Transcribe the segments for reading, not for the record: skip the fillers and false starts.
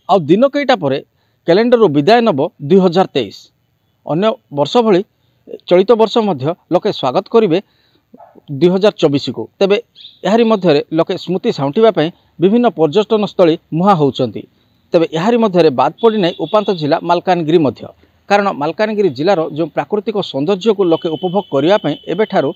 आ दिन कईटा पर कैलेंडर विदाय नब 2023 अन्य वर्ष भली चलित वर्ष मध्य लोके स्वागत करेंगे 2024 को। तेबे यारी मध्य लोके स्मृति साउंटिवाई विभिन्न पर्यटन स्थली मुहा होउचंती। तेबे यारी मध्य बाद पड़ी नहीं उपांत जिला मालकानगिरी मध्य, कारण मालकानगिरी जिलार जो प्राकृतिक सौंदर्य को लोके उपभोग करने एबेठारू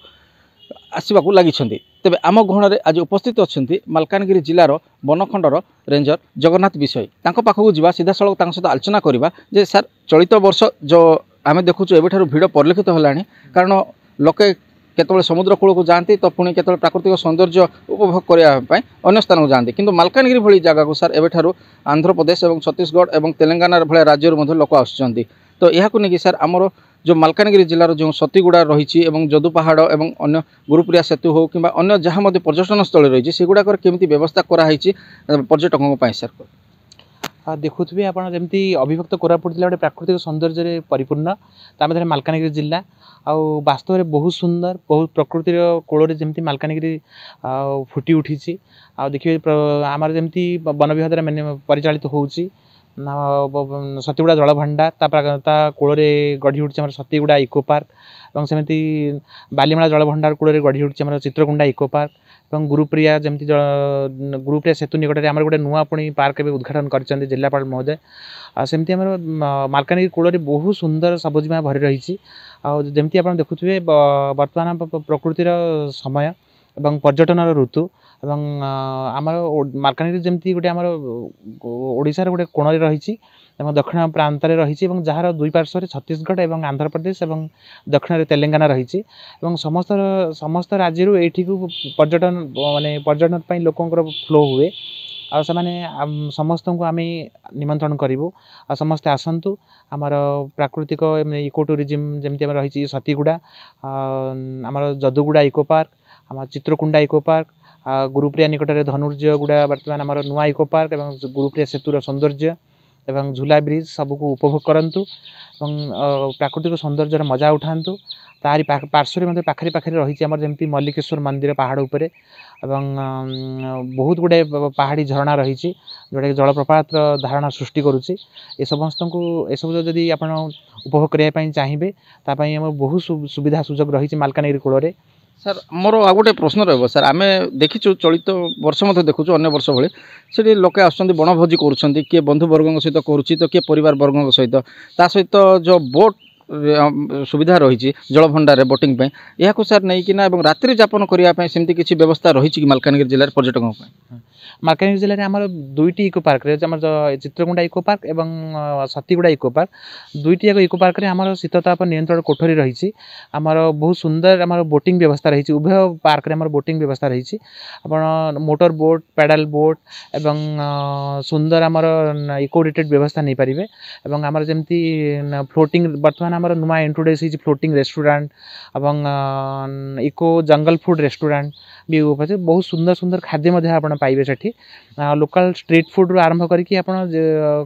आसवाक लगी। तेबे आम गहण में आज उपस्थित अच्छा मालकानगिरी जिलार बनखंडर रेंजर जगन्नाथ विषय तांको पाखक जावा सीधा सड़क सहित आलोचना करवा जे सर चलित वर्ष जो आम देखु एबेठारू भिड़ परिलक्षित होलानी, कारण लोके केतବେଳେ समुद्र कूल को जाती तो पुणी केतବେଳେ प्राकृतिक सौंदर्य उपभोग करने अन्य स्थान को जाती, किंतु मालकानगिरी भली जगह को सर एबेठारू आंध्र प्रदेश और छत्तीसगढ़ और तेलंगाना भाया राज्य लोक आसुच्चंती। तो यह नहीं सर आमर जो मालकानगिरी जिलार जो सतीगुड़ा रही जदू पहाड़ और अन्य गुरुप्रिया सेतु हो कि अन्य जहाँ पर्यटन स्थल रही से गुड़ाक केमी व्यवस्था कराई पर्यटकों सर देखुवे आप जमी अभिभक्त कोरापुट जिला गोटे प्राकृतिक सौंदर्य परिपूर्ण मध्य मालकानगिरी जिला आउ वास्तव में बहुत सुंदर बहुत प्रकृतिर कोल जमी मालकानगिरी फुटी उठी देखिए आमर जमी वन विभाग द्वारा परिचालित होउची सतीगुड़ा जलभंडार कूल गढ़ी उठी सतीगुड़ा इको पार्क और सेमती बालीमेला जलभंडार कूल गढ़ी उठी चित्रकुंडा इको पार्क और गुरुप्रिया जमी गुरुप्रिया सेतु निकट में गोटे नुआ पुणी पार्क उद्घाटन कर जिलापाल महोदय। सेमती मालकानगिरी कूल बहुत सुंदर सबुजमा भरी रही जमी आप देखुए बर्तमान प्रकृतिर समय और पर्यटन ऋतु एवं आमर मालकानगिरी जमी गोटे आमर ओडिशार गोटे कोण रही दक्षिण प्रांत रही जार दुई पार्श्व छत्तीसगढ़ और आंध्र प्रदेश और दक्षिण तेलंगाना रही समस्त समस्त राज्य ये पर्यटन माने पर्यटन लोकंर फ्लो हुए आ समस्त को आम निमंत्रण करूँ आ समस्ते आसतु आमर प्राकृतिक इको टूरिज्म जमी रही सतीगुड़ा आमर जदुगुड़ा इको पार्क आम चित्रकुंडा इको पार्क गुरुप्रिया निकट में धनुर्जयगुड़ा बर्तमान आमर नुआ इको पार्क और गुरुप्रिया सेतुर सौंदर्य एवं झूला ब्रिज सबको उपभोग करूँ और प्राकृतिक सौंदर्य मजा उठातु। तारी पार्श्व पाखरी पाखरी रही जमी मल्लिकेश्वर मंदिर पहाड़ उपरे एवं बहुत गुड़े पहाड़ी झरणा रही जोटा कि जलप्रपात धारणा सृष्टि करुच्ची ए समस्त को एसबू जदि आप उपभोग करने चाहिए तापाई बहुत सुविधा सुजोग रही मालकानगिरी कूल। सर मोर आ गोटे प्रश्न रहा सर आम देखीचु चलित वर्ष मत देखु अन्य वर्ष भली से लोके आसुँच बनभोजी कर किए बंधुवर्गों सहित करुच्ची तो किए परिवार वर्गों सहित सहित जो बोट सुविधा रही जलभंडार बोटिंग यह सर नहीं कि रात्रि जापन करने सेमती किसी व्यवस्था रही कि मालकानगिरी जिले पर्यटकों मालकानगिरी जिले में आम Duiti eco park Chitrakonda eco park और Satiguda eco park Duiti eco park आम शीतताप नियंत्रण कोठरी रही आमर बहुत सुंदर आम बोटिंग व्यवस्था रही उभय पार्क में बोटिंग व्यवस्था रही आप मोटर बोट पैडल बोट एवं सुंदर आमर इको रिटेड व्यवस्था नहीं पारे और आमर जमी फ्लोटिंग बर्तमान आमर नुआ इंट्रोड्यूस होती फ्लोटिंग रेस्टोरेंट और इको जंगल फूड रेस्टोरेंट भी बहुत सुंदर सुंदर खाद्य आप पाइबे सेठी लोकल स्ट्रीट फूड रू आरंभ करके आप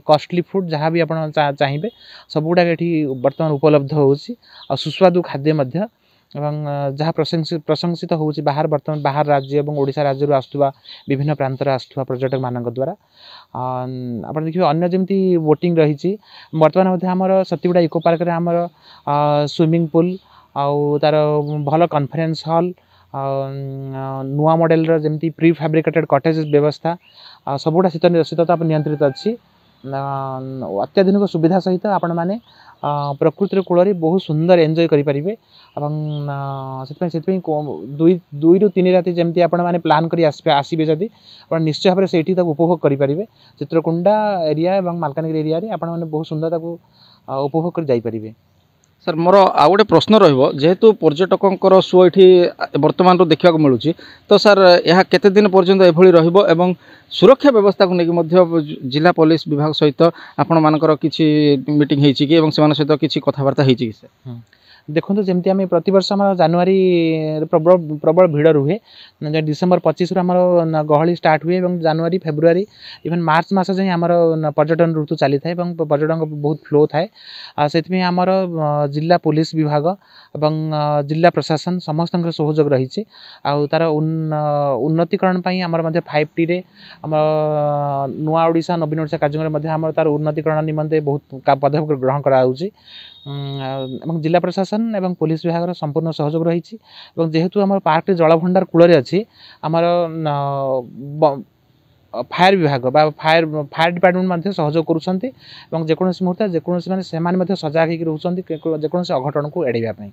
कॉस्टली फूड जहाँ भी आप चाहिए सब गुड़ा ये बर्तमान उपलब्ध होची और सुस्वादु खाद्य जहाँ प्रशंसित हो बाहर बर्तमान बाहर राज्य और ओडिशा राज्य आसुवा विभिन्न प्रांतर आसुवा पर्यटक मान द्वारा आप देखिए अन्य जमी बोटिंग रही बर्तमान आमर सतीगुड़ा इको पार्क आमर स्विमिंग पूल आउ तार भल कॉन्फ्रेंस हॉल नुआ मॉडल जमी प्री फैब्रिकेटेड कॉटेज व्यवस्था सबुटा शीतताप नियंत्रित अच्छी अत्याधुनिक सुविधा सहित आपण मैंने प्रकृतिर कूल बहुत सुंदर एंजॉय करें दुई रु तीन राति जमी आपने प्लान कर आसबे जदि निश्चय भाव से उपभोग करेंगे चित्रकुंडा एरिया और मालकानगिरी एरिया आपने बहुत सुंदर उपभोग कर जापरेंगे। सर मोर आ गोटे प्रश्न जेहेतु पर्यटकों शो ये बर्तमान देखा मिलूँ तो सर यह केते दिन पर्यंत एभली रहिबो एवं सुरक्षा व्यवस्था को लेकिन जिला पुलिस विभाग सहित आपण मानकर किछि मीटिंग होती कि सहित किछि कथबार्ता होती कि सर देखो जमी आम प्रतवर्ष आम जानुरी प्रबल प्रबल भिड़ रुहे डिसेम्बर 25 आम गहली स्टार्ट हुए जानुरी फेब्रुआरी इवन मार्च मस जाए आम पर्यटन ऋतु चली था पर्यटन बहुत फ्लो थाए से आमर जिला पुलिस विभाग एवं जिला प्रशासन समस्त सहयोग रही तार उन्नतिकरण आमर 5T रे आम नुआ ओडिशा नवीन ओडिशा कार्यक्रम तार उन्नतिकरण निमंते बहुत पदक्षेप ग्रहण कराउछि जिला प्रशासन एवं पुलिस विभाग संपूर्ण सहयोग रही जेहेतु आम पार्क जलभंडार कूल अच्छी आमर फायर विभाग फायर डिपार्टमेंट सहयोग करुँच जेकोसी मुहूर्त जेकोसी मैंने सजग होकर रोचे जेकोसी अघटन को एड़ाई।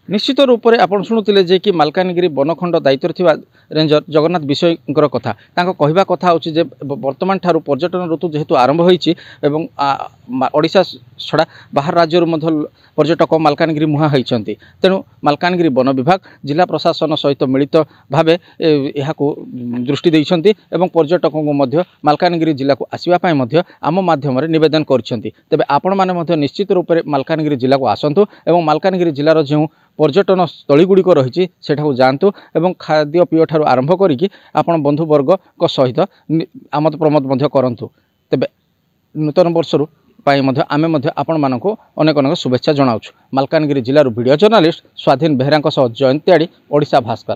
निश्चित रूप से आप शुणुते जे कि मालकानगिरी बनखंड दायित्व थिबा रेंजर जगन्नाथ विषयकर कथा कहवा कथा होची वर्तमान ठारू पर्यटन ऋतु जेहेतु आरंभ होईची एवं ओडिशा छड़ा बाहर राज्य पर्यटक मालकानगिरी मुहां होईचंती तेणु मालकानगिरी वन विभाग जिला प्रशासन सहित मिलित भावे यहाकू दृष्टि देइछंती एवं पर्यटकों को मालकानगिरी जिला को आसीबा पय मध्य आम माध्यम निवेदन करछंती तेबे आपण माने मध्य निश्चित रूप से मालकानगिरी जिला को आसंतु एवं मालकानगिरी जिलार जो पर्यटन स्थली गुड़िक रही जातु एवं खाद्य पेय ठारू आरंभ करिकी आपण बंधुवर्ग सहित आमद प्रमोद करंतु तेबे नूतन वर्ष आमे आपण मानक अनेक अनेक शुभेच्छा जनाऊँ। मालकानगिरी जिलूर वीडियो जर्नालीस्ट स्वाधीन बेहरा जयंत त्याड़ी ओडिशा भास्कर।